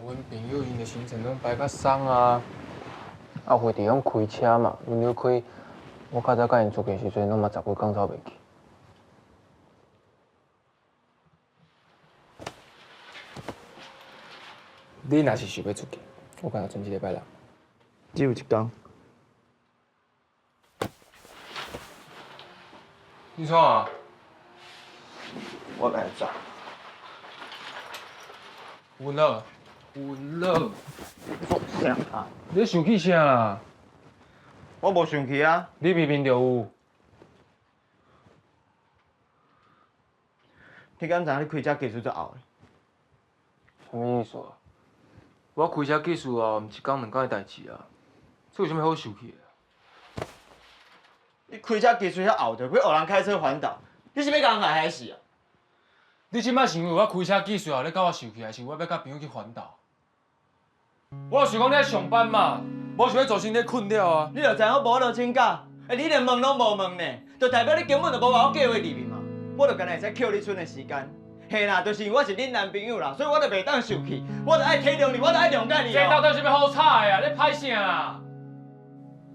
阮朋友因的行程拢排较松啊，会地方开车嘛，轮流开。我较早甲因出去的时阵，拢嘛10几工走袂去。你若是想要出去，我敢若剩一礼拜啦。只有一天。你创啊？我来走。稳了，稳了。啥啊？你生气啥啦？我无生气啊。你明明就有。你敢知影你开车技术足后的？什么意思啊？我开车技术啊，毋一工两工的代志啊，这有啥物好生气的？你开车技术遐后，就要学人开车环岛，你是要甲人害害死啊？你即摆是因为我开车技术后，你甲我生气，还是我要甲朋友去环岛？我想讲你在上班嘛，无想要造成你困扰啊。你就知影我无落请假，你连问拢无问呢，就代表你根本就无把我计划入面嘛。我就干会使扣你剩的时间。嘿啦，就是因为我是恁男朋友啦，所以我就袂当生气，我就爱体谅你，我就爱谅解你。这到底是要好吵的啊？你拍啥啊？